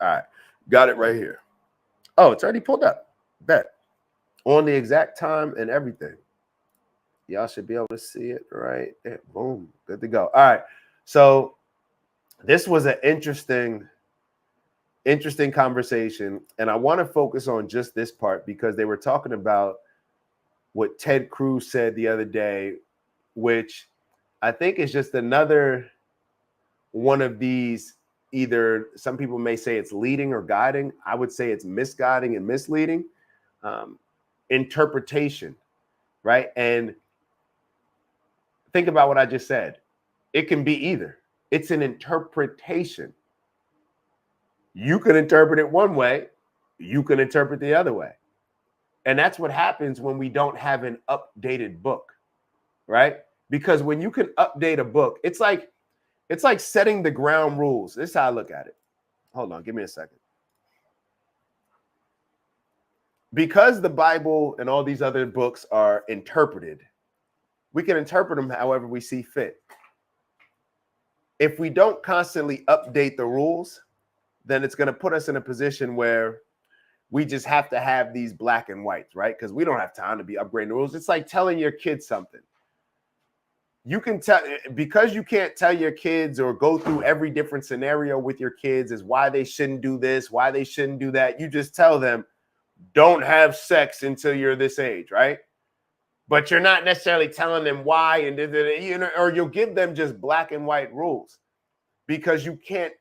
All right. Got it right here. Oh, it's already pulled up. Bet. On the exact time and everything. Y'all should be able to see it right there. Boom. Good to go. All right. So this was an interesting conversation. And I want to focus on just this part because they were talking about what Ted Cruz said the other day, which I think is just another one of these, either some people may say it's leading or guiding. I would say it's misguiding and misleading interpretation, right? And think about what I just said. It can be either. It's an interpretation. You can interpret it one way. You can interpret the other way. And that's what happens when we don't have an updated book, right? Because when you can update a book, it's like setting the ground rules. This is how I look at it. Hold on, give me a second. Because the Bible and all these other books are interpreted, we can interpret them however we see fit. If we don't constantly update the rules, then it's going to put us in a position where we just have to have these black and whites, right? Because we don't have time to be upgrading the rules. It's like telling your kids something. You can tell, because you can't tell your kids or go through every different scenario with your kids is why they shouldn't do this, why they shouldn't do that. You just tell them, don't have sex until you're this age, right? But you're not necessarily telling them why, and or you'll give them just black and white rules because you can't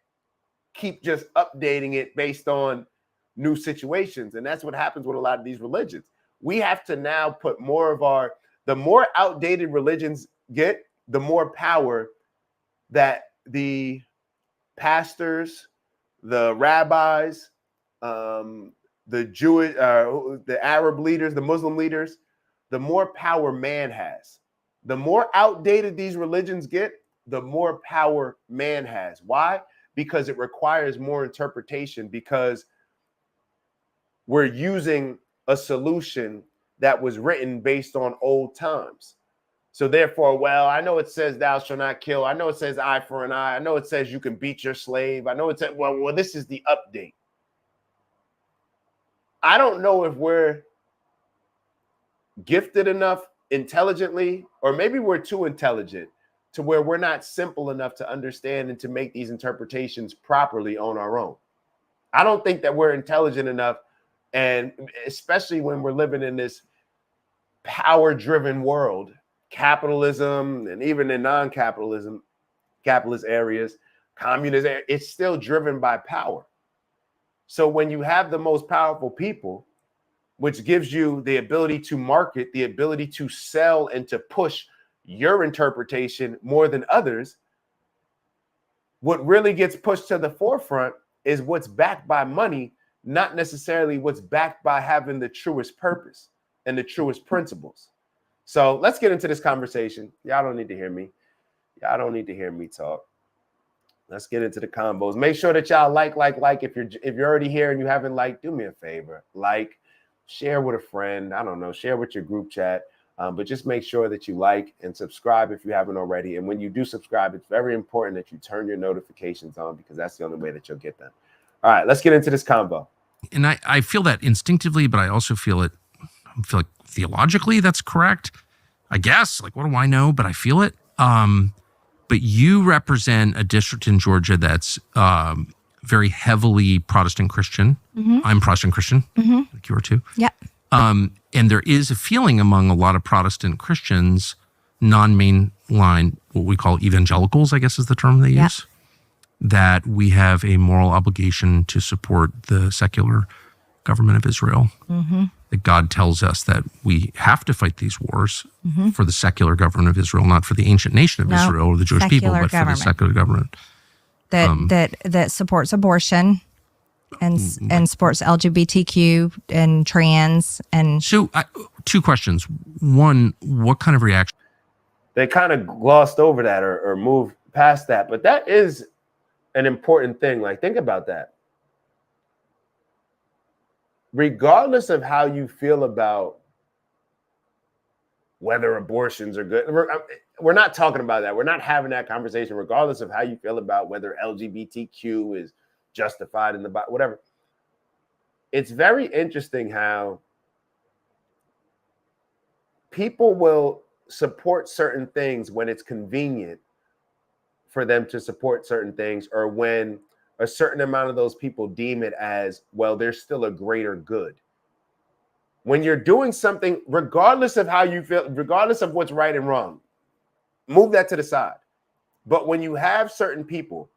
keep just updating it based on new situations. And that's what happens with a lot of these religions. We have to now put more of the more outdated religions get, the more power that the pastors, the rabbis, the Jewish, the Arab leaders, the Muslim leaders, the more power man has. The more outdated these religions get, the more power man has. Why? Because it requires more interpretation, because we're using a solution that was written based on old times. So therefore, well, I know it says thou shalt not kill. I know it says eye for an eye. I know it says you can beat your slave. I know it says, well, this is the update. I don't know if we're gifted enough intelligently, or maybe we're too intelligent to where we're not simple enough to understand and to make these interpretations properly on our own. I don't think that we're intelligent enough, and especially when we're living in this power-driven world, capitalism, and even in non-capitalist areas, communism, it's still driven by power. So when you have the most powerful people, which gives you the ability to market, the ability to sell and to push your interpretation more than others, what really gets pushed to the forefront is what's backed by money, not necessarily what's backed by having the truest purpose and the truest principles. So let's get into this conversation. Y'all don't need to hear me. Y'all don't need to hear me talk. Let's get into the combos. Make sure that y'all like. If you're already here and you haven't liked, do me a favor. Like, share with a friend. I don't know, share with your group chat. But just make sure that you like and subscribe if you haven't already. And when you do subscribe, it's very important that you turn your notifications on, because that's the only way that you'll get them. All right, let's get into this combo. And I feel that instinctively, but I also feel like theologically that's correct. I guess, like, what do I know? But I feel it. But you represent a district in Georgia that's very heavily Protestant Christian. Mm-hmm. I'm Protestant Christian. Mm-hmm. Like you are too. Yeah. And there is a feeling among a lot of Protestant Christians, non-mainline, what we call evangelicals, I guess is the term they use, that we have a moral obligation to support the secular government of Israel. Mm-hmm. That God tells us that we have to fight these wars for the secular government of Israel, not for the ancient nation of Israel or the Jewish people, but for the secular government. That supports abortion and supports LGBTQ and trans. And so, two questions. One, what kind of reaction? They kind of glossed over that or moved past that, but that is an important thing. Like, think about that. Regardless of how you feel about whether abortions are good, we're not talking about that. We're not having that conversation. Regardless of how you feel about whether LGBTQ is justified in the Bible, whatever. It's very interesting how people will support certain things when it's convenient for them to support certain things, or when a certain amount of those people deem it as, well, there's still a greater good. When you're doing something, regardless of how you feel, regardless of what's right and wrong, move that to the side. But when you have certain people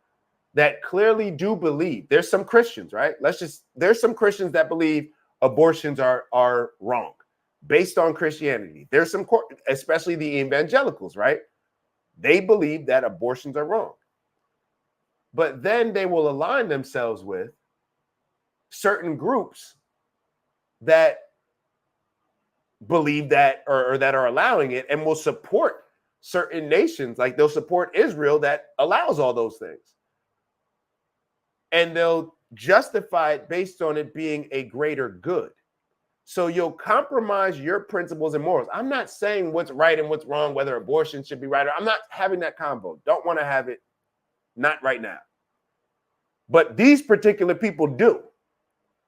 that clearly do believe, there's some Christians, right? There's some Christians that believe abortions are wrong based on Christianity. There's some, especially the evangelicals, right? They believe that abortions are wrong. But then they will align themselves with certain groups that believe that, or that are allowing it, and will support certain nations. Like they'll support Israel that allows all those things. And they'll justify it based on it being a greater good. So you'll compromise your principles and morals. I'm not saying what's right and what's wrong, whether abortion should be right, or I'm not having that convo. Don't want to have it. Not right now. But these particular people do.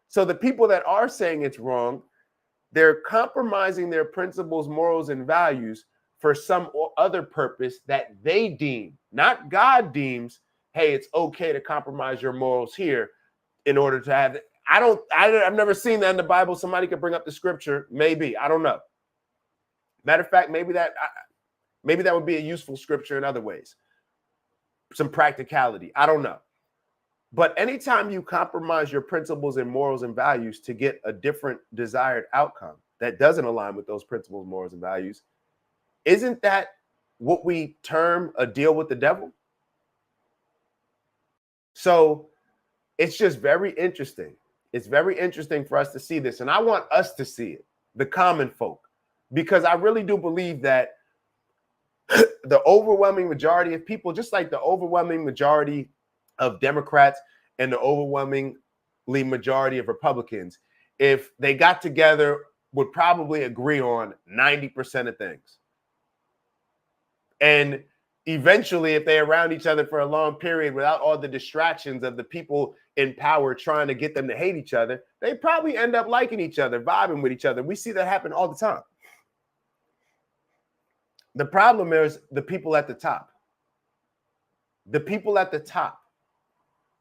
So the people that are saying it's wrong, they're compromising their principles, morals, and values for some other purpose that they deem, not God deems, hey, it's okay to compromise your morals here in order to have it. I've never seen that in the Bible. Somebody could bring up the scripture. Maybe, I don't know. Matter of fact, maybe that would be a useful scripture in other ways. Some practicality. I don't know. But anytime you compromise your principles and morals and values to get a different desired outcome that doesn't align with those principles, morals, and values, isn't that what we term a deal with the devil? So it's just very interesting. It's very interesting for us to see this. And I want us to see it, the common folk, because I really do believe that the overwhelming majority of people, just like the overwhelming majority of Democrats and the overwhelmingly majority of Republicans, if they got together, would probably agree on 90% of things. And eventually, if they're around each other for a long period without all the distractions of the people in power trying to get them to hate each other, they probably end up liking each other, vibing with each other. We see that happen all the time. The problem is the people at the top. The people at the top.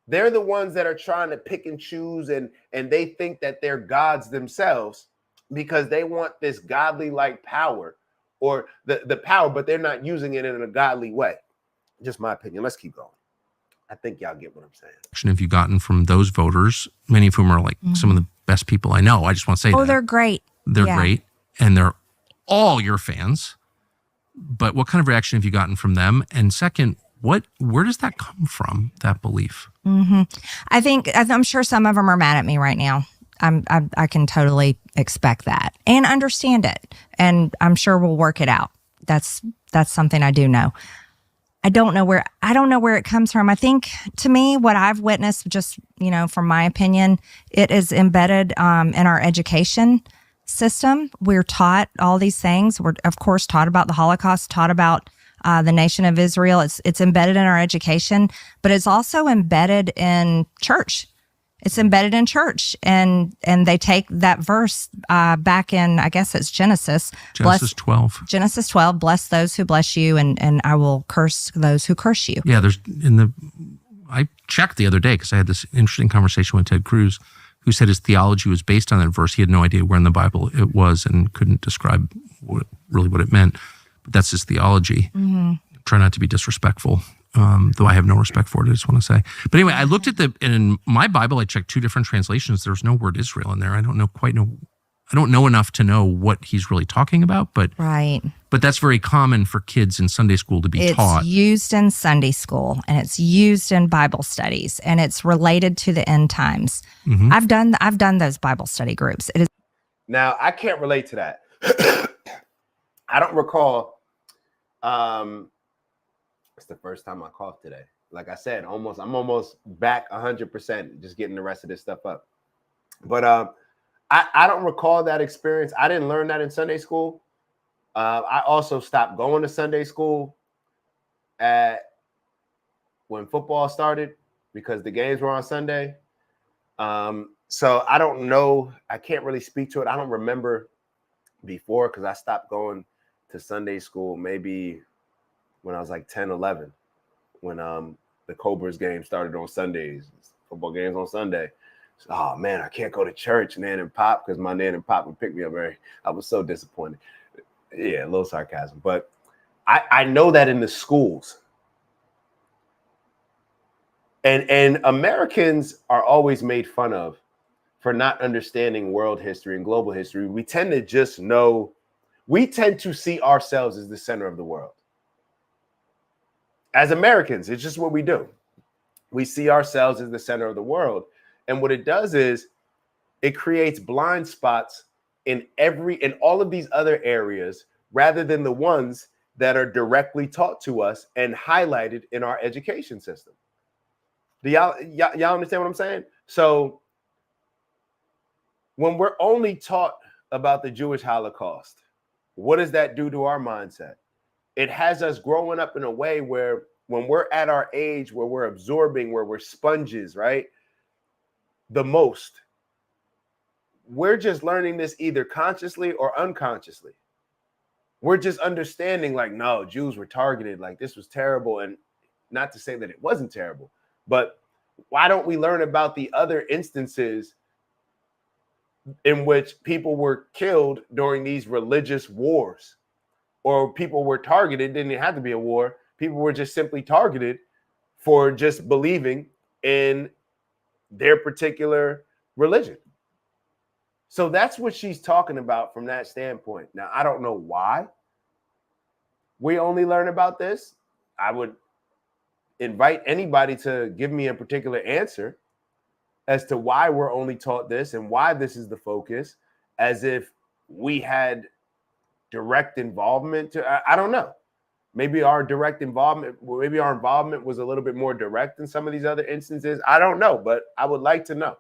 They're the ones that are trying to pick and choose, and they think that they're gods themselves because they want this godly-like power, or the power, but they're not using it in a godly way. Just my opinion. Let's keep going. I think y'all get what I'm saying. Have you gotten from those voters, many of whom are like some of the best people I know? I just want to say that. They're great. They're great, and they're all your fans. But what kind of reaction have you gotten from them? And second, where does that come from, that belief? I'm sure some of them are mad at me right now. I can totally expect that and understand it. And I'm sure we'll work it out. That's something I do know. I don't know where it comes from. I think, to me, what I've witnessed, just, from my opinion, it is embedded in our education system. We're taught all these things. We're, of course, taught about the Holocaust, taught about the nation of Israel. It's embedded in our education, but it's also embedded in church. It's embedded in church, and they take that verse back in, I guess it's Genesis 12. Genesis 12, bless those who bless you, and I will curse those who curse you. Yeah, I checked the other day because I had this interesting conversation with Ted Cruz, who said his theology was based on that verse. He had no idea where in the Bible it was and couldn't describe what it meant. But that's his theology. Mm-hmm. Try not to be disrespectful. Though I have no respect for it, I just want to say. But anyway, I looked at in my Bible, I checked 2 different translations. There's no word Israel in there. I don't know enough to know what he's really talking about, but right. But that's very common for kids in Sunday school to be taught. It's used in Sunday school, and it's used in Bible studies, and it's related to the end times. Mm-hmm. I've done those Bible study groups. It is. Now, I can't relate to that. I don't recall. It's the first time I coughed today. Like I said, I'm almost back 100%, just getting the rest of this stuff up. But I don't recall that experience. I didn't learn that in Sunday school. I also stopped going to Sunday school when football started. because the games were on Sunday. So I don't know. I can't really speak to it. I don't remember before because I stopped going to Sunday school maybe when I was like 10, 11, when the Cobras game started on Sundays, football games on Sunday. So, oh man, I can't go to church, Nan and Pop, because my Nan and Pop would pick me up. I was so disappointed. Yeah, a little sarcasm, but I know that in the schools. And Americans are always made fun of for not understanding world history and global history. We tend to just know, we tend to see ourselves as the center of the world. As Americans, it's just what we do. We see ourselves as the center of the world. And what it does is it creates blind spots in all of these other areas rather than the ones that are directly taught to us and highlighted in our education system. Do y'all understand what I'm saying? So when we're only taught about the Jewish Holocaust, what does that do to our mindset? It has us growing up in a way where when we're at our age, where we're absorbing, where we're sponges, right? The most, we're just learning this either consciously or unconsciously. We're just understanding like, no, Jews were targeted, like this was terrible. And not to say that it wasn't terrible, but why don't we learn about the other instances in which people were killed during these religious wars, or people were targeted? Didn't have to be a war. People were just simply targeted for just believing in their particular religion. So that's what she's talking about from that standpoint. Now, I don't know why we only learn about this. I would invite anybody to give me a particular answer as to why we're only taught this and why this is the focus, as if we had direct involvement I don't know. Maybe our involvement was a little bit more direct in some of these other instances. I don't know, but I would like to know.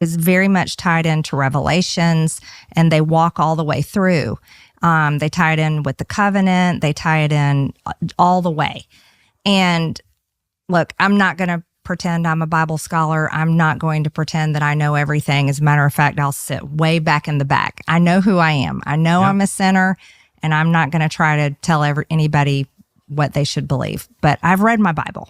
Is very much tied into Revelations, and they walk all the way through. They tie it in with the covenant. They tie it in all the way. And look, I'm not going to pretend I'm a Bible scholar. I'm not going to pretend that I know everything. As a matter of fact, I'll sit way back in the back. I know who I am. I know I'm a sinner, and I'm not going to try to tell anybody what they should believe. But I've read my Bible.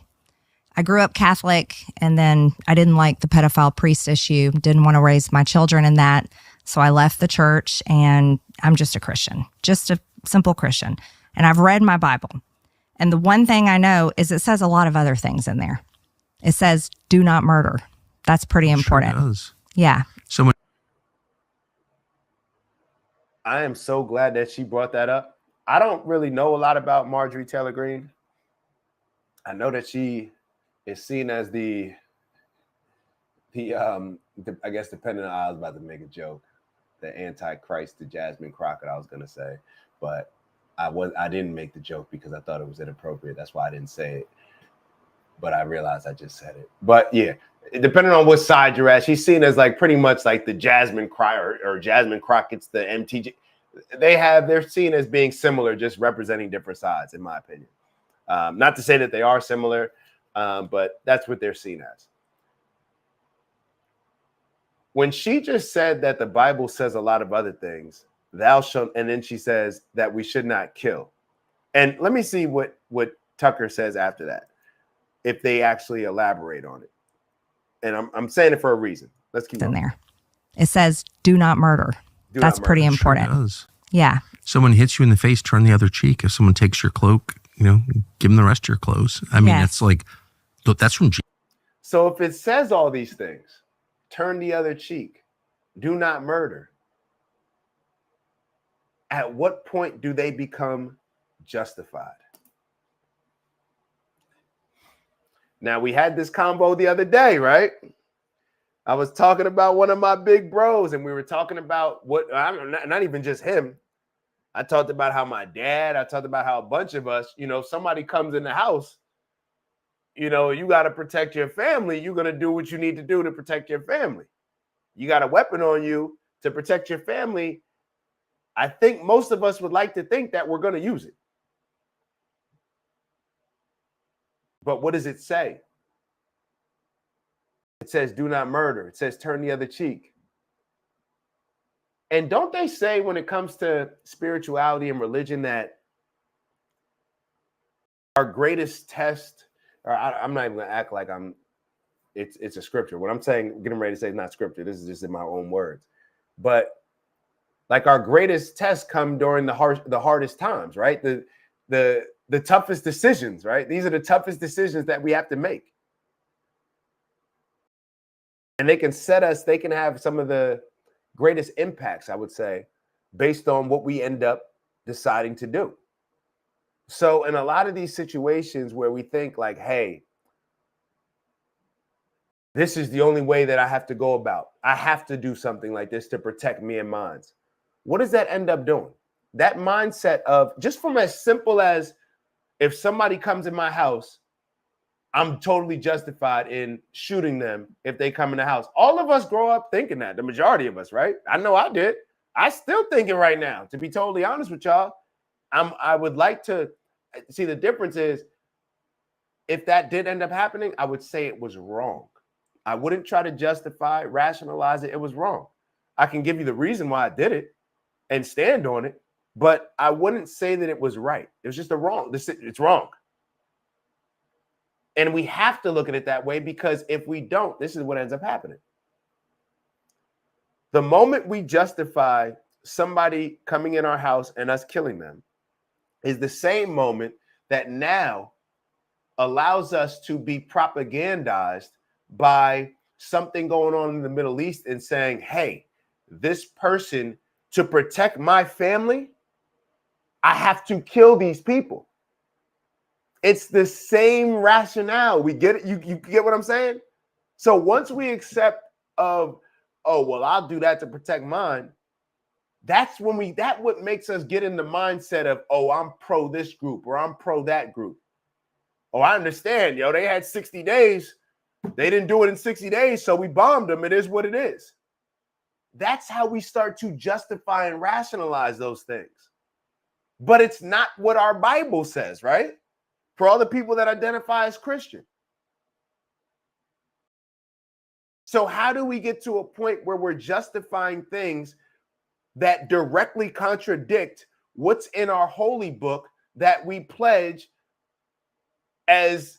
I grew up Catholic, and then I didn't like the pedophile priest issue, didn't want to raise my children in that. So I left the church, and I'm just a Christian, just a simple Christian. And I've read my Bible. And the one thing I know is it says a lot of other things in there. It says, do not murder. That's pretty important. Sure does. Yeah. So I am so glad that she brought that up. I don't really know a lot about Marjorie Taylor Greene. I know that she is seen as I guess depending on, I was about to make a joke, the Antichrist, the Jasmine Crockett, I was going to say, but I didn't make the joke because I thought it was inappropriate. That's why I didn't say it. But I realized I just said it. But yeah, depending on what side you're at, she's seen as like pretty much like the Jasmine Crockett or Jasmine Crockett's the MTG. They're seen as being similar, just representing different sides, in my opinion. Not to say that they are similar, but that's what they're seen as. When she just said that the Bible says a lot of other things, thou shalt, and then she says that we should not kill. And let me see what Tucker says after that, if they actually elaborate on it. And I'm saying it for a reason. Let's keep in going. there. It says, do not murder. That's pretty important. Sure does. Yeah. Someone hits you in the face, turn the other cheek. If someone takes your cloak, give them the rest of your clothes. I mean, It's like, look, that's from Jesus. So if it says all these things, turn the other cheek, do not murder, at what point do they become justified? Now, we had this combo the other day, right? I was talking about one of my big bros, and we were talking about not even just him. I talked about how my dad, I talked about how a bunch of us, somebody comes in the house, you got to protect your family. You're going to do what you need to do to protect your family. You got a weapon on you to protect your family. I think most of us would like to think that we're going to use it. But what does it say? It says, do not murder. It says, turn the other cheek. And don't they say when it comes to spirituality and religion that our greatest test, or I'm not even going to act like it's a scripture. What I'm saying, getting ready to say is not scripture. This is just in my own words. But like our greatest tests come during the hardest times, right? The toughest decisions, right? These are the toughest decisions that we have to make. And they can have some of the greatest impacts, I would say, based on what we end up deciding to do. So in a lot of these situations where we think like, hey, this is the only way that I have to go about. I have to do something like this to protect me and mine. What does that end up doing? That mindset of just from as simple as if somebody comes in my house, I'm totally justified in shooting them if they come in the house. All of us grow up thinking that, the majority of us, right? I know I did. I still think it right now, to be totally honest with y'all. I would like to see the difference is if that did end up happening, I would say it was wrong. I wouldn't try to justify, rationalize it. It was wrong. I can give you the reason why I did it and stand on it, but I wouldn't say that it was right. It was just it's wrong. And we have to look at it that way because if we don't, this is what ends up happening. The moment we justify somebody coming in our house and us killing them is the same moment that now allows us to be propagandized by something going on in the Middle East and saying, hey, this person, to protect my family, I have to kill these people. It's the same rationale. We get it. You get what I'm saying? So once we accept of, oh, well, I'll do that to protect mine. That's what makes us get in the mindset of, oh, I'm pro this group or I'm pro that group. Oh, I understand. Yo, they had 60 days. They didn't do it in 60 days. So we bombed them. It is what it is. That's how we start to justify and rationalize those things. But it's not what our Bible says, right? For all the people that identify as Christian. So how do we get to a point where we're justifying things that directly contradict what's in our holy book that we pledge as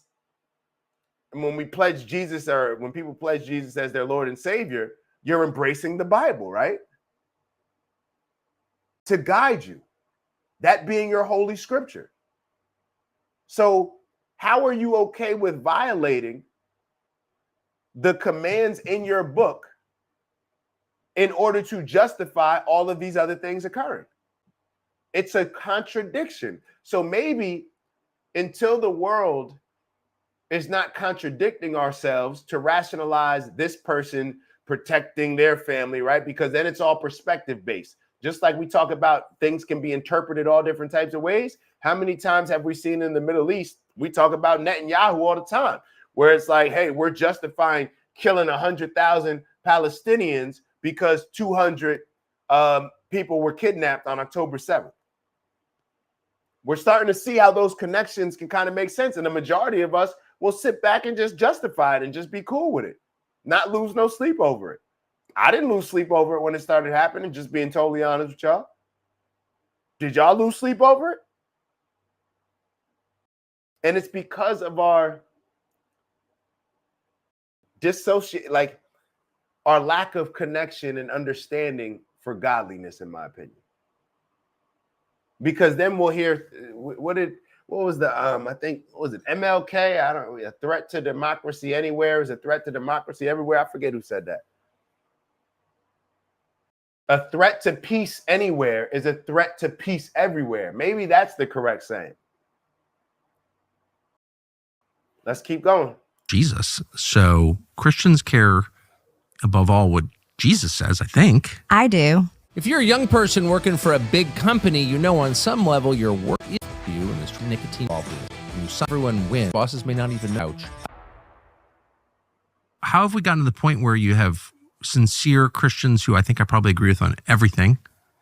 when we pledge Jesus, or when people pledge Jesus as their Lord and Savior, you're embracing the Bible, right? To guide you, that being your holy scripture. So how are you okay with violating the commands in your book in order to justify all of these other things occurring? It's a contradiction. So maybe until the world is not contradicting ourselves to rationalize this person protecting their family, right? Because then it's all perspective based. Just like we talk about things can be interpreted all different types of ways. How many times have we seen in the Middle East? We talk about Netanyahu all the time, where it's like, hey, we're justifying killing 100,000 Palestinians because 200 people were kidnapped on October 7th. We're starting to see how those connections can kind of make sense. And the majority of us will sit back and just justify it and just be cool with it, not lose no sleep over it. I didn't lose sleep over it when it started happening, just being totally honest with y'all. Did y'all lose sleep over it? And it's because of our like our lack of connection and understanding for godliness, in my opinion. Because then we'll hear what was the I think, what was it, MLK? I don't know, a threat to democracy anywhere is a threat to democracy everywhere. I forget who said that. A threat to peace anywhere is a threat to peace everywhere. Maybe that's the correct saying. Let's keep going. Jesus. So Christians care above all what Jesus says, I think. I do. If you're a young person working for a big company, you know on some level your work is you and there's nicotine involved in it. You saw everyone win. Bosses may not even know. How have we gotten to the point where you have sincere Christians who I think I probably agree with on everything,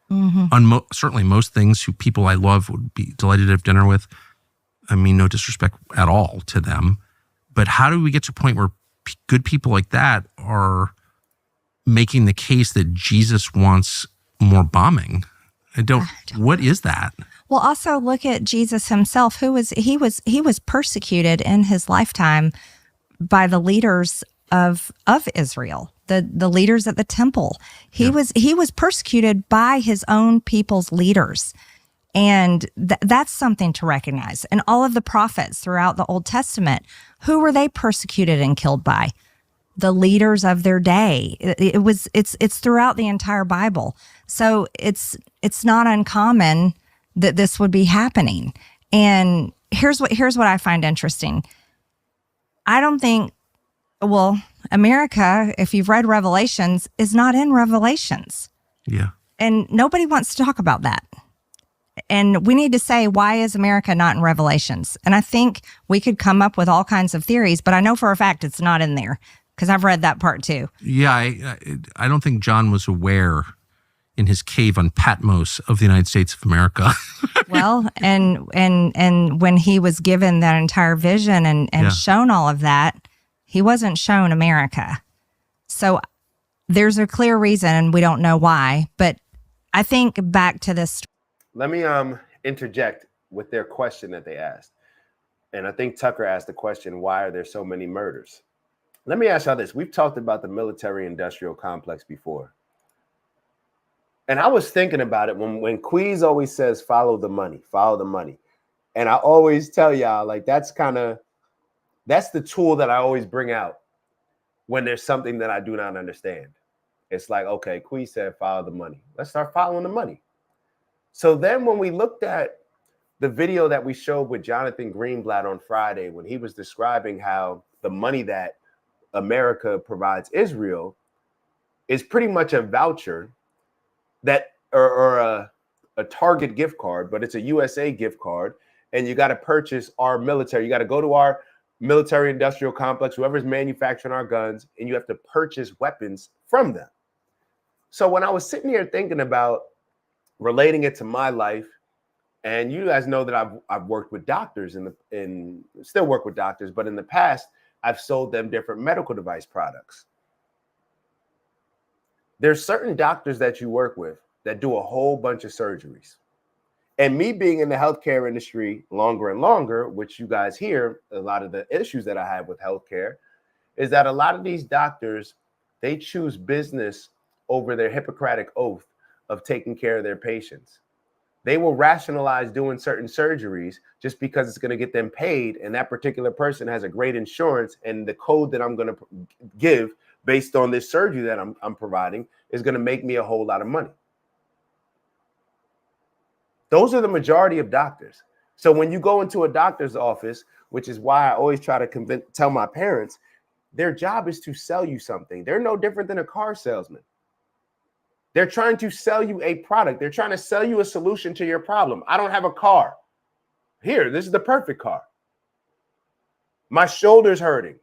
on certainly most things, who people I love would be delighted to have dinner with. I mean, no disrespect at all to them. But how do we get to a point where good people like that are making the case that Jesus wants more bombing. What is that? Well, also look at Jesus himself, he was persecuted in his lifetime by the leaders of Israel, the leaders at the temple. He was persecuted by his own people's leaders. And that's something to recognize. And all of the prophets throughout the Old Testament, who were they persecuted and killed by? The leaders of their day. It's throughout the entire Bible. So it's not uncommon that this would be happening. And here's what I find interesting. I don't think, well, America, if you've read Revelations, is not in Revelations. Yeah. And nobody wants to talk about that. And we need to say, why is America not in Revelations? And I think we could come up with all kinds of theories, but I know for a fact it's not in there because I've read that part too. Yeah, I don't think John was aware in his cave on Patmos of the United States of America. Well, and when he was given that entire vision and shown all of that, he wasn't shown America. So there's a clear reason, and we don't know why. But I think back to this. Let me interject with their question that they asked. And I think Tucker asked the question, why are there so many murders? Let me ask y'all this. We've talked about the military-industrial complex before. And I was thinking about it when Queez always says, follow the money, follow the money. And I always tell y'all, like, that's the tool that I always bring out when there's something that I do not understand. It's like, okay, Queez said, follow the money. Let's start following the money. So then when we looked at the video that we showed with Jonathan Greenblatt on Friday, when he was describing how the money that America provides Israel is pretty much a voucher that or a Target gift card, but it's a USA gift card. And you got to purchase our military. You got to go to our military industrial complex, whoever's manufacturing our guns, and you have to purchase weapons from them. So when I was sitting here thinking about relating it to my life, and you guys know that I've worked with doctors and still work with doctors, but in the past, I've sold them different medical device products. There's certain doctors that you work with that do a whole bunch of surgeries. And me being in the healthcare industry longer and longer, which you guys hear, a lot of the issues that I have with healthcare is that a lot of these doctors, they choose business over their Hippocratic oath of taking care of their patients. They will rationalize doing certain surgeries just because it's going to get them paid. And that particular person has a great insurance, and the code that I'm going to give based on this surgery that I'm providing is going to make me a whole lot of money. Those are the majority of doctors. So when you go into a doctor's office, which is why I always try to tell my parents, their job is to sell you something. They're no different than a car salesman. They're trying to sell you a product. They're trying to sell you a solution to your problem. I don't have a car. Here, this is the perfect car. My shoulder's hurting.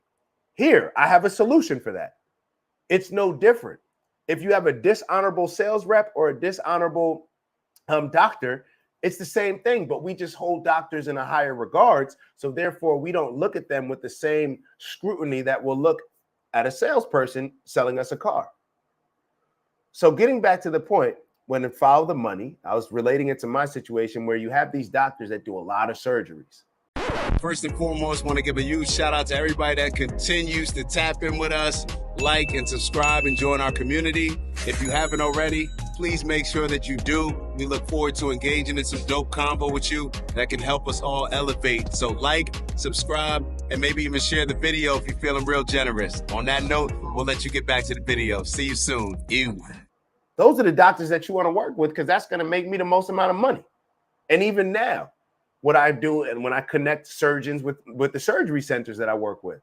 Here, I have a solution for that. It's no different. If you have a dishonorable sales rep or a dishonorable doctor, it's the same thing, but we just hold doctors in a higher regards. So therefore, we don't look at them with the same scrutiny that we'll look at a salesperson selling us a car. So getting back to the point, when it follow the money, I was relating it to my situation where you have these doctors that do a lot of surgeries. First and foremost, want to give a huge shout out to everybody that continues to tap in with us, like and subscribe and join our community. If you haven't already, please make sure that you do. We look forward to engaging in some dope convo with you that can help us all elevate. So like, subscribe, and maybe even share the video if you're feeling real generous. On that note, we'll let you get back to the video. See you soon. Those are the doctors that you want to work with because that's going to make me the most amount of money. And even now, what I do and when I connect surgeons with the surgery centers that I work with,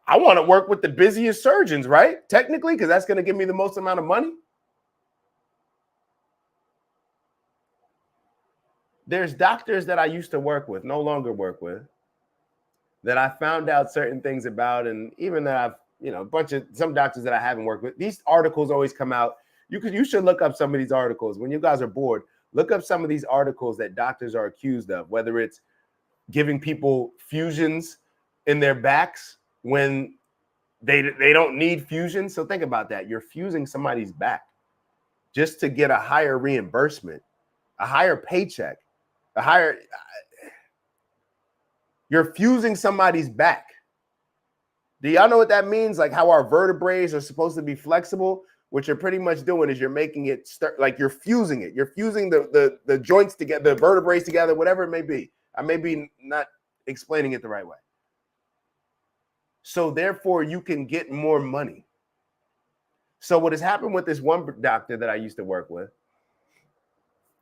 I want to work with the busiest surgeons, right? Technically, because that's going to give me the most amount of money. There's doctors that I used to work with, no longer work with, that I found out certain things about, and even that I've, some doctors that I haven't worked with. These articles always come out. You should look up some of these articles. When you guys are bored, look up some of these articles that doctors are accused of, whether it's giving people fusions in their backs when They don't need fusion. So think about that. You're fusing somebody's back just to get a higher reimbursement, a higher paycheck, a higher. You're fusing somebody's back. Do y'all know what that means? Like how our vertebrae are supposed to be flexible. What you're pretty much doing is you're making it like you're fusing it. You're fusing the joints together, the vertebrae together, whatever it may be. I may be not explaining it the right way. So therefore, you can get more money. So what has happened with this one doctor that I used to work with,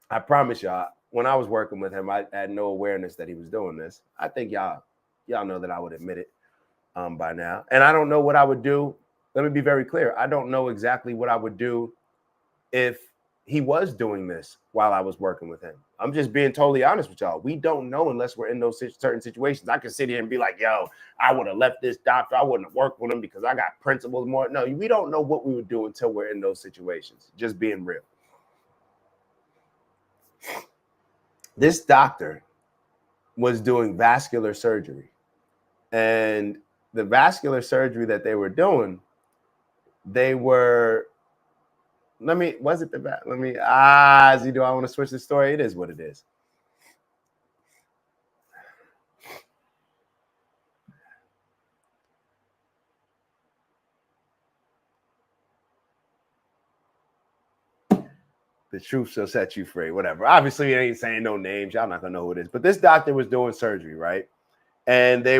I promise y'all, when I was working with him, I had no awareness that he was doing this. I think y'all know that I would admit it by now. And I don't know what I would do. Let me be very clear. I don't know exactly what I would do if he was doing this while I was working with him. I'm just being totally honest with y'all. We don't know unless we're in those certain situations. I can sit here and be like, yo, I would have left this doctor. I wouldn't have worked with him because I got principles more. No, we don't know what we would do until we're in those situations. Just being real. This doctor was doing vascular surgery. And the vascular surgery that they were doing, they were, do I want to switch the story? It is what it is. The truth shall set you free, whatever. Obviously, it ain't saying no names. Y'all not gonna know who it is. But this doctor was doing surgery, right? And they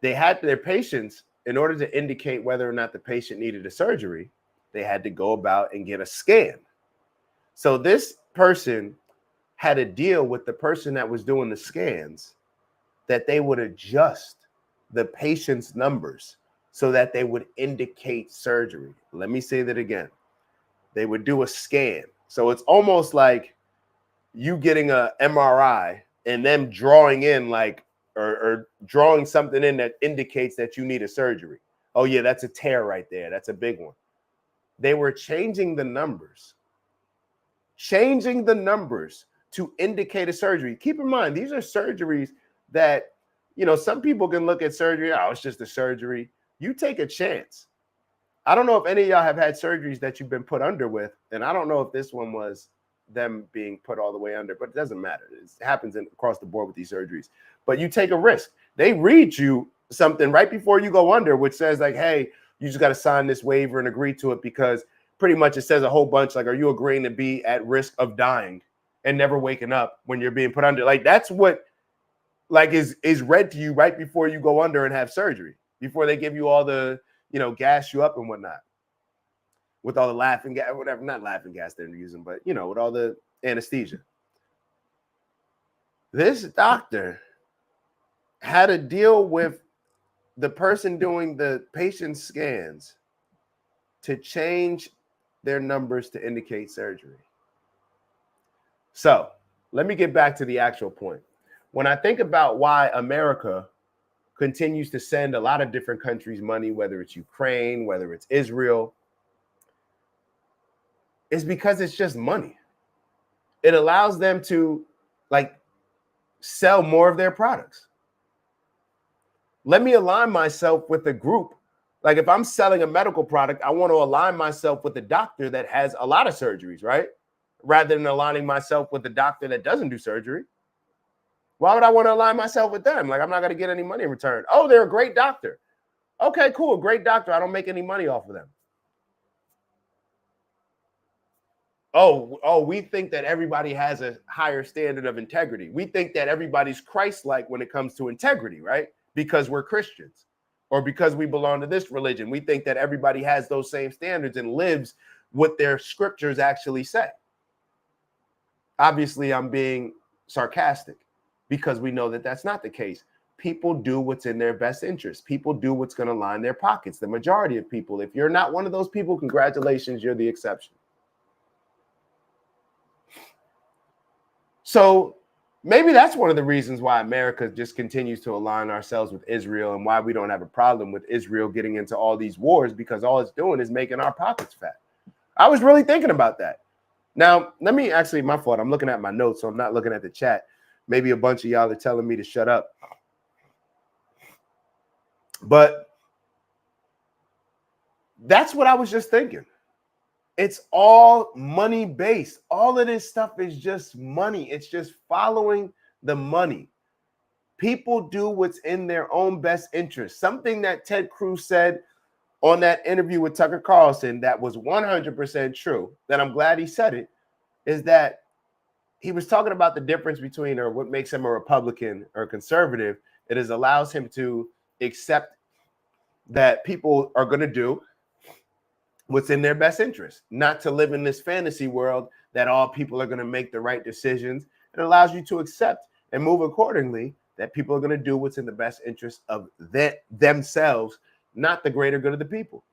had their patients, in order to indicate whether or not the patient needed a surgery, they had to go about and get a scan. So this person had a deal with the person that was doing the scans that they would adjust the patient's numbers so that they would indicate surgery. Let me say that again. They would do a scan. So it's almost like you getting a MRI and them drawing in or drawing something in that indicates that you need a surgery. Oh yeah, that's a tear right there. That's a big one. They were changing the numbers to indicate a surgery. Keep in mind, these are surgeries that, some people can look at surgery. Oh, it's just a surgery. You take a chance. I don't know if any of y'all have had surgeries that you've been put under with, and I don't know if this one was them being put all the way under, but it doesn't matter. It happens across the board with these surgeries. But you take a risk. They read you something right before you go under, which says like, hey, you just got to sign this waiver and agree to it, because pretty much it says a whole bunch like, are you agreeing to be at risk of dying and never waking up when you're being put under? Like that's what is read to you right before you go under and have surgery, before they give you all the, gas you up and whatnot, with all the laughing gas, whatever, not laughing gas they're using, but with all the anesthesia. This doctor had a deal with the person doing the patient scans to change their numbers to indicate surgery. So let me get back to the actual point. When I think about why America continues to send a lot of different countries money, whether it's Ukraine, whether it's Israel, it's because it's just money. It allows them to sell more of their products. Let me align myself with a group. Like if I'm selling a medical product, I want to align myself with a doctor that has a lot of surgeries, right? Rather than aligning myself with a doctor that doesn't do surgery. Why would I want to align myself with them? Like I'm not going to get any money in return. Oh, they're a great doctor. Okay, cool. Great doctor. I don't make any money off of them. Oh, we think that everybody has a higher standard of integrity. We think that everybody's Christ-like when it comes to integrity, right? Because we're Christians or because we belong to this religion. We think that everybody has those same standards and lives what their scriptures actually say. Obviously, I'm being sarcastic because we know that that's not the case. People do what's in their best interest. People do what's going to line their pockets. The majority of people, if you're not one of those people, congratulations, you're the exception. So maybe that's one of the reasons why America just continues to align ourselves with Israel and why we don't have a problem with Israel getting into all these wars, because all it's doing is making our pockets fat. I was really thinking about that. Now, let me actually, my fault. I'm looking at my notes, so I'm not looking at the chat. Maybe a bunch of y'all are telling me to shut up. But that's what I was just thinking. It's all money based. All of this stuff is just money. It's just following the money. People do what's in their own best interest. Something that Ted Cruz said on that interview with Tucker Carlson that was 100% true, that I'm glad he said it, is that he was talking about the difference between, or what makes him a Republican or conservative. It is allows him to accept that people are going to do what's in their best interest, not to live in this fantasy world that all people are going to make the right decisions. It allows you to accept and move accordingly, that people are going to do what's in the best interest of themselves, not the greater good of the people.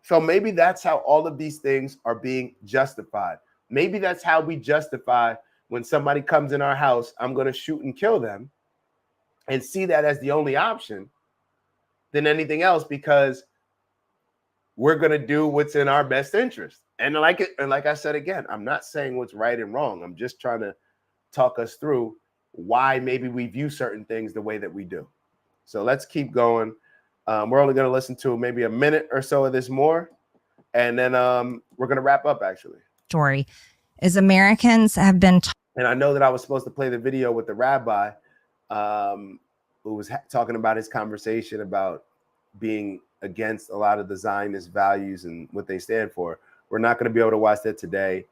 So maybe that's how all of these things are being justified. Maybe that's how we justify when somebody comes in our house, I'm going to shoot and kill them, and see that as the only option than anything else, because we're going to do what's in our best interest. And like I said again, I'm not saying what's right and wrong. I'm just trying to talk us through why maybe we view certain things the way that we do. So let's keep going. We're only going to listen to maybe a minute or so of this more, and then we're going to wrap up, actually. Story is Americans have been and I know that I was supposed to play the video with the rabbi who was talking about his conversation about being against a lot of the Zionist values and what they stand for. We're not going to be able to watch that today.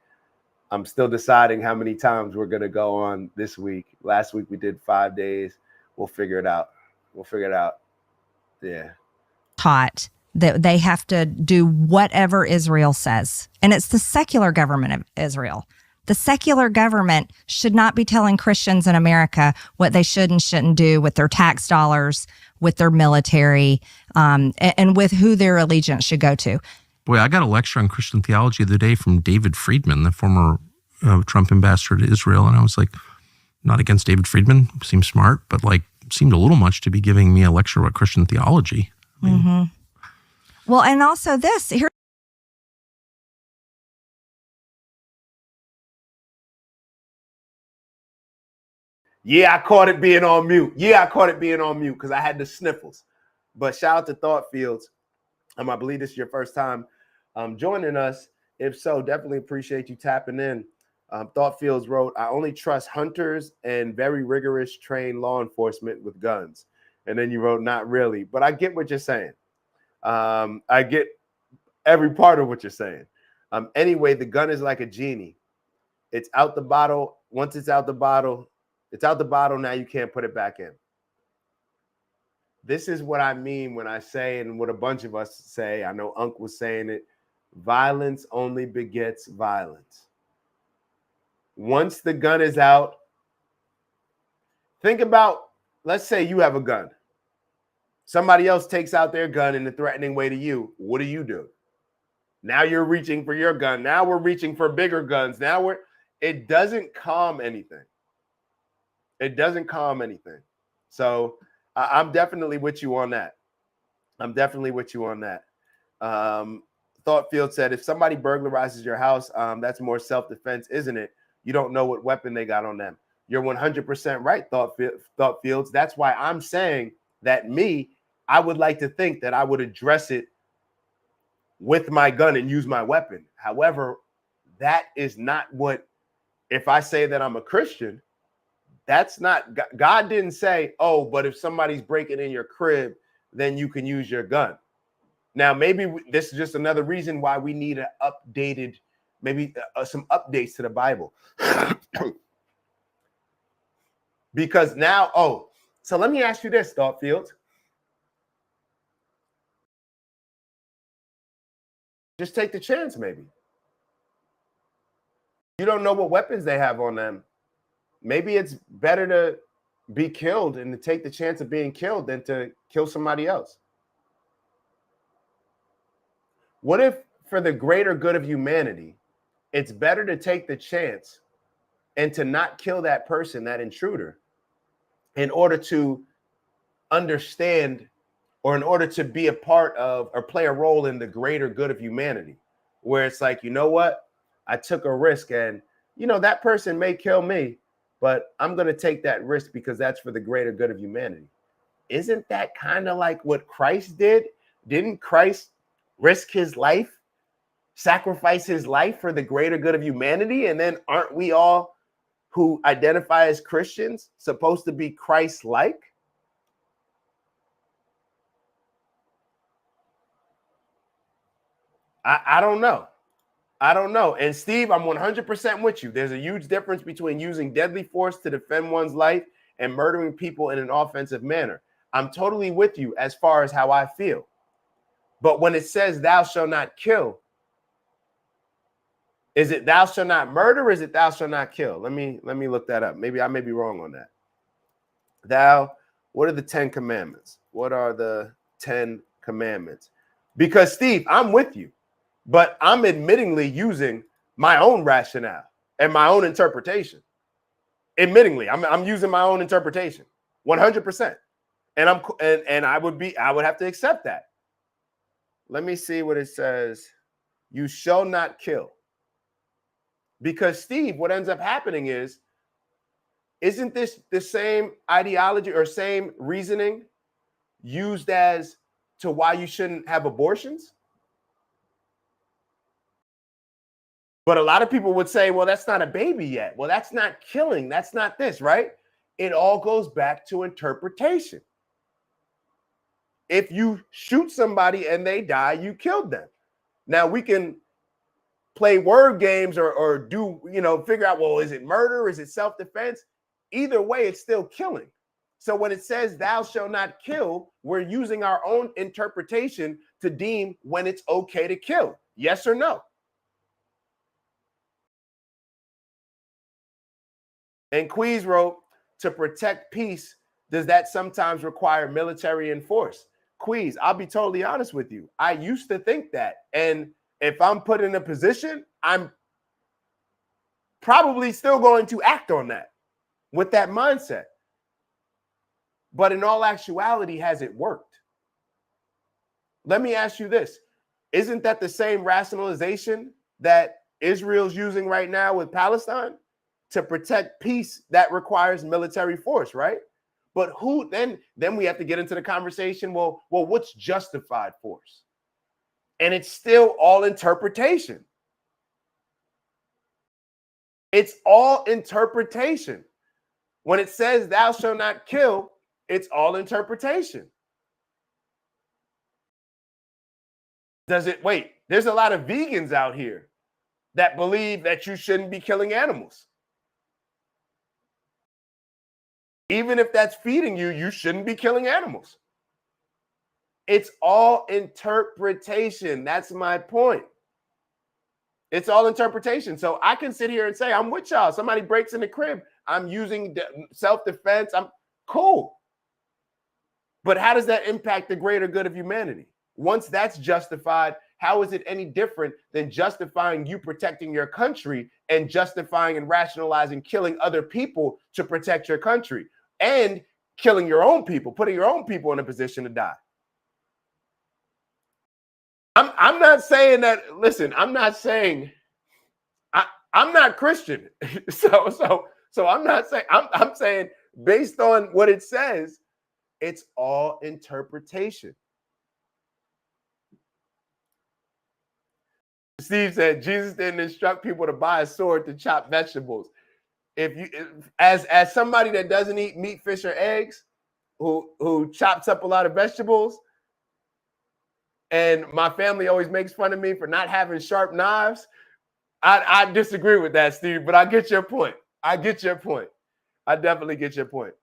I'm still deciding how many times we're going to go on this week. Last week we did 5 days. We'll figure it out. Yeah. taught that they have to do whatever Israel says. And it's the secular government of Israel. The secular government should not be telling Christians in America what they should and shouldn't do with their tax dollars, with their military, and with who their allegiance should go to. Boy, I got a lecture on Christian theology the other day from David Friedman, the former Trump ambassador to Israel. And I was like, not against David Friedman, seems smart, but like seemed a little much to be giving me a lecture about Christian theology. I mean, Well, and also this, here. Yeah, I caught it being on mute. Because I had the sniffles. But shout out to Thought Fields. I believe this is your first time joining us. If so, definitely appreciate you tapping in. Thought Fields wrote, I only trust hunters and very rigorous trained law enforcement with guns. And then you wrote, not really. But I get what you're saying. I get every part of what you're saying. Anyway, the gun is like a genie. It's out the bottle. Once it's out the bottle, now you can't put it back in. This is what I mean when I say, and what a bunch of us say, I know Unc was saying it, violence only begets violence. Once the gun is out, think about, let's say you have a gun. Somebody else takes out their gun in a threatening way to you. What do? Now you're reaching for your gun. Now we're reaching for bigger guns. It doesn't calm anything. So I'm definitely with you on that. Thought Field said, if somebody burglarizes your house, that's more self-defense, isn't it? You don't know what weapon they got on them. You're 100% right, Thought Fields. That's why I'm saying that I would like to think that I would address it with my gun and use my weapon. However, that is not what, if I say that I'm a Christian, that's not, God didn't say, oh, but if somebody's breaking in your crib, then you can use your gun. Now, maybe this is just another reason why we need an updated, maybe some updates to the Bible. Because now, so let me ask you this, Thought Fields. Just take the chance, maybe. You don't know what weapons they have on them. Maybe it's better to be killed and to take the chance of being killed than to kill somebody else. What if, for the greater good of humanity, it's better to take the chance and to not kill that person, that intruder, in order to understand, or in order to be a part of or play a role in the greater good of humanity, where it's like, you know what? I took a risk, and, that person may kill me, but I'm going to take that risk because that's for the greater good of humanity. isn't that kind of like what Christ did? Didn't Christ risk his life, sacrifice his life for the greater good of humanity? And then aren't we all who identify as Christians supposed to be Christ-like? I don't know. I don't know. And Steve, I'm 100% with you. There's a huge difference between using deadly force to defend one's life and murdering people in an offensive manner. I'm totally with you as far as how I feel. But when it says thou shalt not kill, is it thou shalt not murder, or is it thou shalt not kill? Let me look that up. Maybe I may be wrong on that. What are the 10 commandments? What are the 10 commandments? Because Steve, I'm with you. But I'm admittingly using my own rationale and my own interpretation. Admittingly, I'm using my own interpretation, 100%. And I would have to accept that. Let me see what it says. You shall not kill. Because Steve, what ends up happening isn't this the same ideology or same reasoning used as to why you shouldn't have abortions? But a lot of people would say, well, that's not a baby yet. Well, that's not killing. That's not this, right? It all goes back to interpretation. If you shoot somebody and they die, you killed them. Now we can play word games or do, figure out, well, is it murder? Is it self-defense? Either way, it's still killing. So when it says thou shalt not kill, we're using our own interpretation to deem when it's okay to kill. Yes or no? And Queez wrote, to protect peace, does that sometimes require military force? Queez, I'll be totally honest with you. I used to think that. And if I'm put in a position, I'm probably still going to act on that with that mindset. But in all actuality, has it worked? Let me ask you this. Isn't that the same rationalization that Israel's using right now with Palestine? To protect peace, that requires military force, right? But who then we have to get into the conversation, well, what's justified force? And it's still all interpretation. It's all interpretation. When it says thou shalt not kill, it's all interpretation. There's a lot of vegans out here that believe that you shouldn't be killing animals. Even if that's feeding you, you shouldn't be killing animals. It's all interpretation. That's my point. It's all interpretation. So I can sit here and say, I'm with y'all. Somebody breaks in the crib. I'm using self-defense. I'm cool. But how does that impact the greater good of humanity? Once that's justified, how is it any different than justifying you protecting your country and justifying and rationalizing killing other people to protect your country and killing your own people, putting your own people in a position to die? I'm not saying that. Listen, I'm not saying I'm not Christian, so I'm not saying I'm saying based on what it says, it's all interpretation. Steve said Jesus didn't instruct people to buy a sword to chop vegetables. As somebody that doesn't eat meat, fish, or eggs, who chops up a lot of vegetables, and my family always makes fun of me for not having sharp knives, I disagree with that, Steve, but I get your point. I definitely get your point.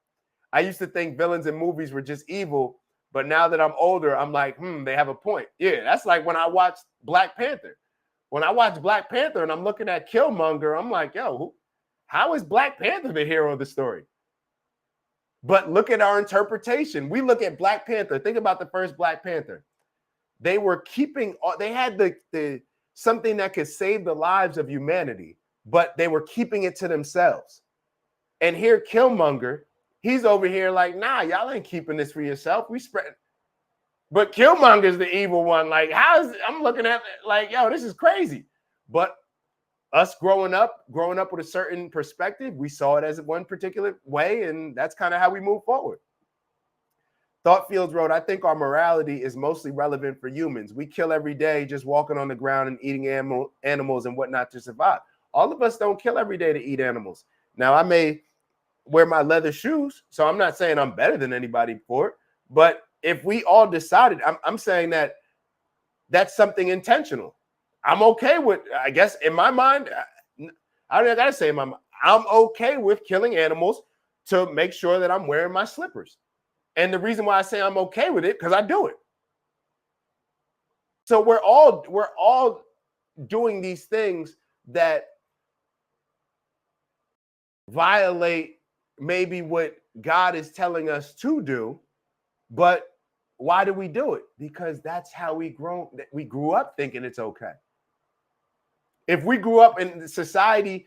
I used to think villains in movies were just evil, but now that I'm older, I'm like, they have a point. Yeah, that's like when I watched Black Panther. When I watch Black Panther and I'm looking at Killmonger, I'm like, yo, how is Black Panther the hero of the story? But look at our interpretation. We look at Black Panther. Think about the first Black Panther. They had the something that could save the lives of humanity, but they were keeping it to themselves. And here, Killmonger, he's over here like, nah, y'all ain't keeping this for yourself. We spread. But Killmonger's the evil one. Like, I'm looking at it like, yo, this is crazy. But us growing up with a certain perspective, we saw it as one particular way, and that's kind of how we move forward. Thought Fields wrote, I think our morality is mostly relevant for humans. We kill every day just walking on the ground and eating animals and whatnot to survive. All of us don't kill every day to eat animals. Now, I may wear my leather shoes, so I'm not saying I'm better than anybody for it. But if we all decided, I'm saying that that's something intentional. I'm okay with, I guess, in my mind, I don't gotta say in my mind, I'm okay with killing animals to make sure that I'm wearing my slippers. And the reason why I say I'm okay with it, because I do it. So we're all doing these things that violate maybe what God is telling us to do. But why do we do it? Because that's how we grew up thinking it's okay. If we grew up in society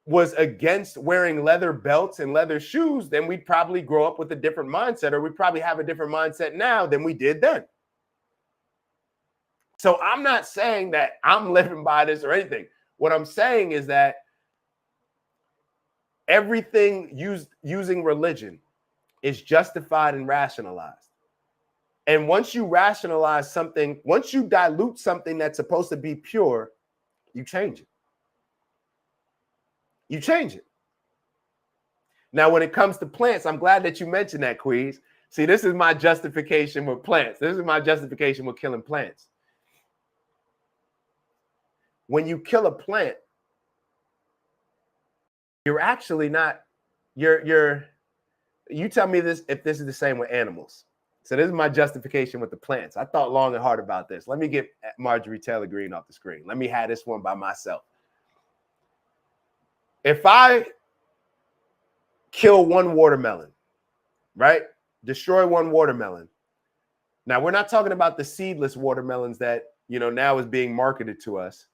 was against wearing leather belts and leather shoes, then we'd probably grow up with a different mindset, or we'd probably have a different mindset now than we did then. So I'm not saying that I'm living by this or anything. What I'm saying is that everything using religion is justified and rationalized. And once you rationalize something, once you dilute something that's supposed to be pure, you change it. You change it. Now, when it comes to plants, I'm glad that you mentioned that, Queez. See, this is my justification with plants. This is my justification with killing plants. When you kill a plant, you're actually not, you tell me this if this is the same with animals. So this is my justification with the plants. I thought long and hard about this. Let me get Marjorie Taylor Greene off the screen. Let me have this one by myself. If I kill one watermelon, right? Destroy one watermelon. Now, we're not talking about the seedless watermelons that, now is being marketed to us.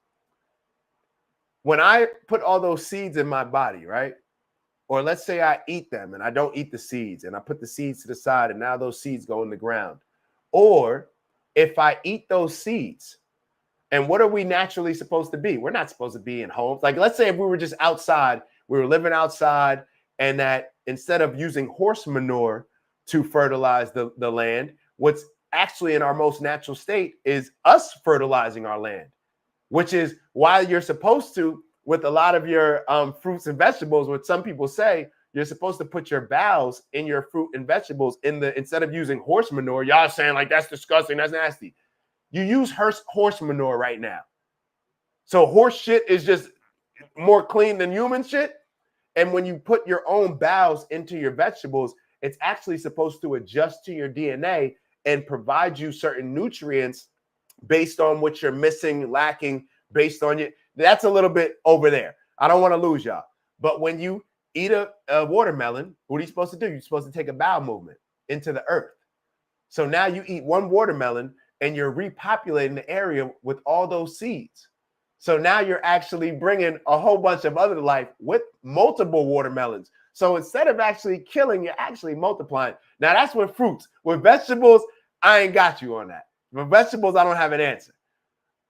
When I put all those seeds in my body, right? Or let's say I eat them and I don't eat the seeds and I put the seeds to the side and now those seeds go in the ground. Or if I eat those seeds, and what are we naturally supposed to be? We're not supposed to be in homes. Like, let's say if we were just outside, we were living outside, and that instead of using horse manure to fertilize the land, what's actually in our most natural state is us fertilizing our land, which is why you're supposed to, with a lot of your fruits and vegetables, what some people say, you're supposed to put your bowels in your fruit and vegetables instead of using horse manure. Y'all saying like, that's disgusting, that's nasty. You use horse manure right now. So horse shit is just more clean than human shit. And when you put your own bowels into your vegetables, it's actually supposed to adjust to your DNA and provide you certain nutrients based on what you're missing, lacking, based on it. That's a little bit over there. I don't want to lose y'all. But when you eat a watermelon, what are you supposed to do? You're supposed to take a bowel movement into the earth. So now you eat one watermelon and you're repopulating the area with all those seeds. So now you're actually bringing a whole bunch of other life with multiple watermelons. So instead of actually killing, you're actually multiplying. Now that's with fruits. With vegetables, I ain't got you on that. With vegetables, I don't have an answer.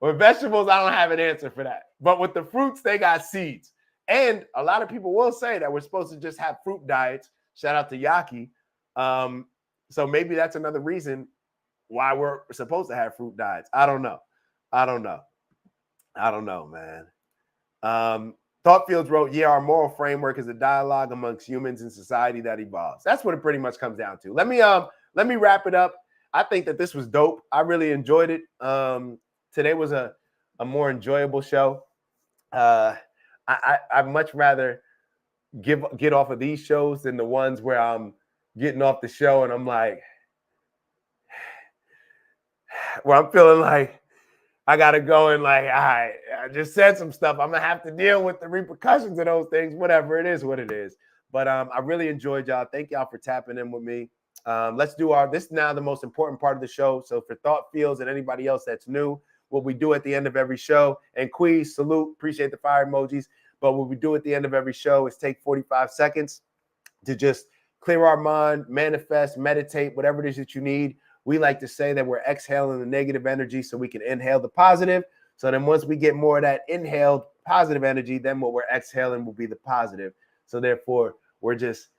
With vegetables, I don't have an answer for that. But with the fruits, they got seeds. And a lot of people will say that we're supposed to just have fruit diets. Shout out to Yaki. So maybe that's another reason why we're supposed to have fruit diets. I don't know, man. Thoughtfields wrote, yeah, our moral framework is a dialogue amongst humans in society that evolves. That's what it pretty much comes down to. Let me wrap it up. I think that this was dope. I really enjoyed it. Today was a more enjoyable show. I'd much rather get off of these shows than the ones where I'm getting off the show and I'm like, where I'm feeling like I got to go and like, all right, I just said some stuff. I'm going to have to deal with the repercussions of those things, whatever it is, what it is. But I really enjoyed y'all. Thank y'all for tapping in with me. Let's do this is now the most important part of the show. So for Thoughtfields and anybody else that's new, what we do at the end of every show, and Queez, salute, appreciate the fire emojis. But what we do at the end of every show is take 45 seconds to just clear our mind, manifest, meditate, whatever it is that you need. We like to say that we're exhaling the negative energy so we can inhale the positive. So then once we get more of that inhaled positive energy, then what we're exhaling will be the positive. So therefore, we're just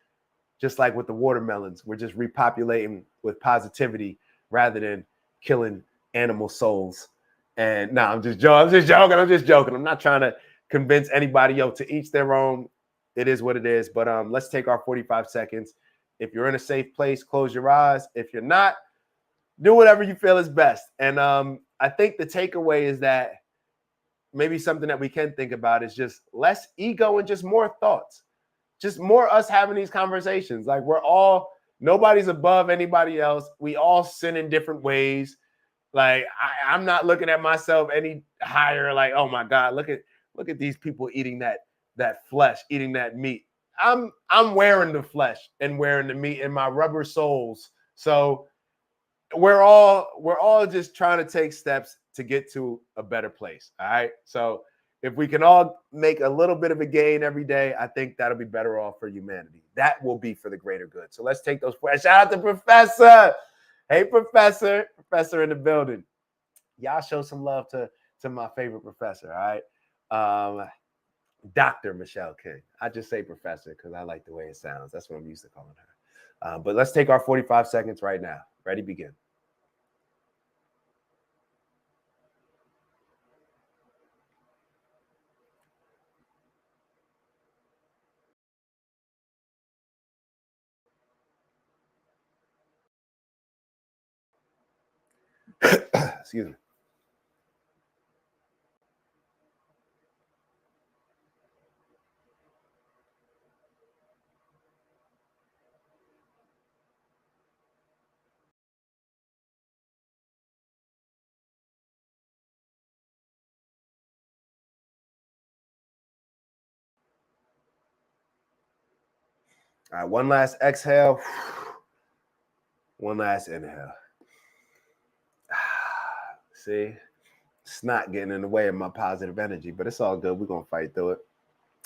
just like with the watermelons. We're just repopulating with positivity rather than killing animal souls. And no, I'm just joking. I'm not trying to convince anybody, to each their own. It is what it is. But let's take our 45 seconds. If you're in a safe place, close your eyes. If you're not, do whatever you feel is best. And I think the takeaway is that maybe something that we can think about is just less ego and just more thoughts. Just more us having these conversations. Like nobody's above anybody else. We all sin in different ways. Like I'm not looking at myself any higher. Like, oh my God, look at these people eating that flesh, eating that meat. I'm wearing the flesh and wearing the meat in my rubber soles. So we're all just trying to take steps to get to a better place. All right. So if we can all make a little bit of a gain every day, I think that'll be better off for humanity. That will be for the greater good. So let's take those questions. Shout out to Professor. Hey, Professor in the building. Y'all show some love to my favorite professor. All right. Dr. Michelle King. I just say professor because I like the way it sounds. That's what I'm used to calling her. But let's take our 45 seconds right now. Ready, begin. Excuse me. All right, one last exhale. One last inhale. See, it's not getting in the way of my positive energy, but it's all good. We're going to fight through it.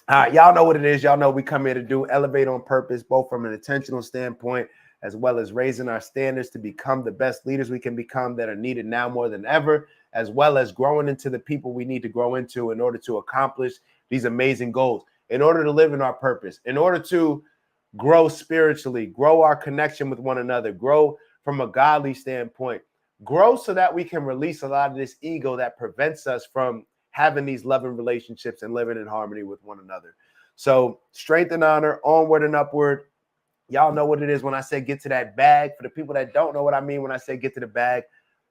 All right, y'all know what it is. Y'all know we come here to do elevate on purpose, both from an intentional standpoint as well as raising our standards to become the best leaders we can become that are needed now more than ever, as well as growing into the people we need to grow into in order to accomplish these amazing goals, in order to live in our purpose, in order to grow spiritually, grow our connection with one another, grow from a godly standpoint, grow so that we can release a lot of this ego that prevents us from having these loving relationships and living in harmony with one another. So strength and honor, onward and upward. Y'all know what it is when I say get to that bag. For the people that don't know what I mean when I say get to the bag,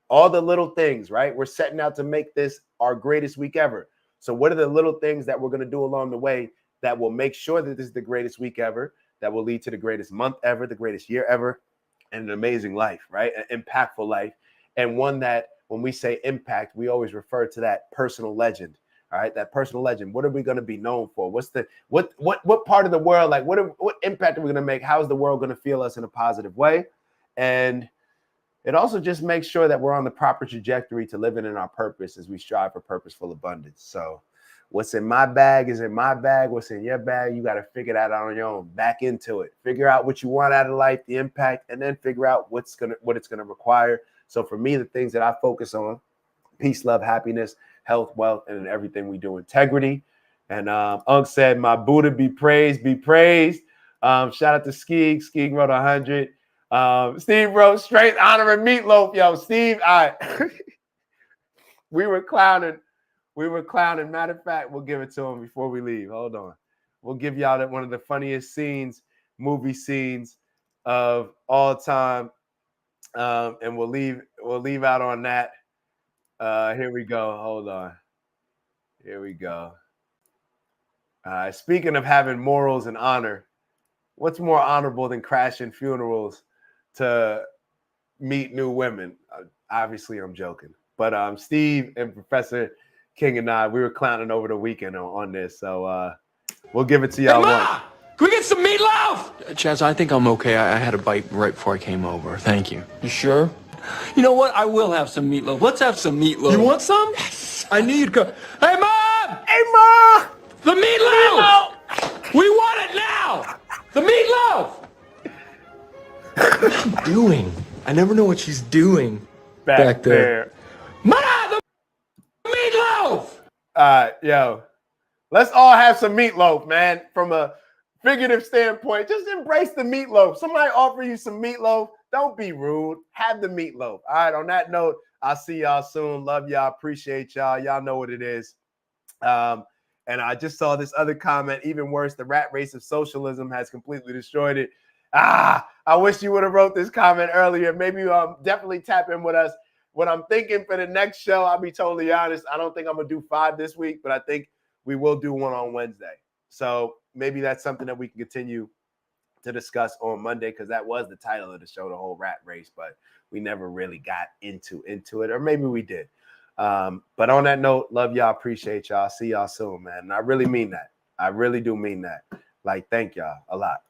all the little things, right? We're setting out to make this our greatest week ever. So what are the little things that we're going to do along the way that will make sure that this is the greatest week ever, that will lead to the greatest month ever, the greatest year ever, and an amazing life, right? An impactful life. And one that when we say impact, we always refer to that personal legend. All right, that personal legend. What are we going to be known for? What's the what part of the world? Like what impact are we going to make? How is the world going to feel us in a positive way? And it also just makes sure that we're on the proper trajectory to living in our purpose as we strive for purposeful abundance. So what's in my bag is in my bag. What's in your bag, you got to figure that out on your own. Back into it. Figure out what you want out of life, the impact, and then figure out what it's going to require. So for me, the things that I focus on: peace, love, happiness, health, wealth, and in everything we do, integrity. And Unc said, my Buddha be praised, be praised. Shout out to Skeeg. Skeeg wrote 100. Steve wrote straight honoring meatloaf. Yo, Steve, we were clowning. Matter of fact, we'll give it to him before we leave. Hold on. We'll give y'all one of the funniest movie scenes of all time. And we'll leave out on that. Here we go. Hold on. Here we go. Speaking of having morals and honor, what's more honorable than crashing funerals to meet new women? Obviously, I'm joking. But Steve and Professor King and I, we were clowning over the weekend on this. So we'll give it to y'all. Hey, Ma! Can we get some meatloaf? Chaz, I think I'm okay. I had a bite right before I came over. Thank you. You sure? You know what? I will have some meatloaf. Let's have some meatloaf. You want some? Yes. I knew you'd go. Hey, Mom! Hey, Ma! The meatloaf! We want it now! The meatloaf! What's she doing? I never know what she's doing. Back there. Ma! The meatloaf! Yo. Let's all have some meatloaf, man. From a figurative standpoint, just embrace the meatloaf. Somebody offer you some meatloaf. Don't be rude. Have the meatloaf. All right. On that note, I'll see y'all soon. Love y'all. Appreciate y'all. Y'all know what it is. And I just saw this other comment, even worse. The rat race of socialism has completely destroyed it. I wish you would have wrote this comment earlier. Maybe definitely tap in with us. What I'm thinking for the next show, I'll be totally honest. I don't think I'm going to do 5 this week, but I think we will do one on Wednesday. So maybe that's something that we can continue to discuss on Monday, because that was the title of the show, the whole rat race, but we never really got into it, or maybe we did. But on that note, love y'all, appreciate y'all. See y'all soon, man. And I really mean that. I really do mean that. Like, thank y'all a lot.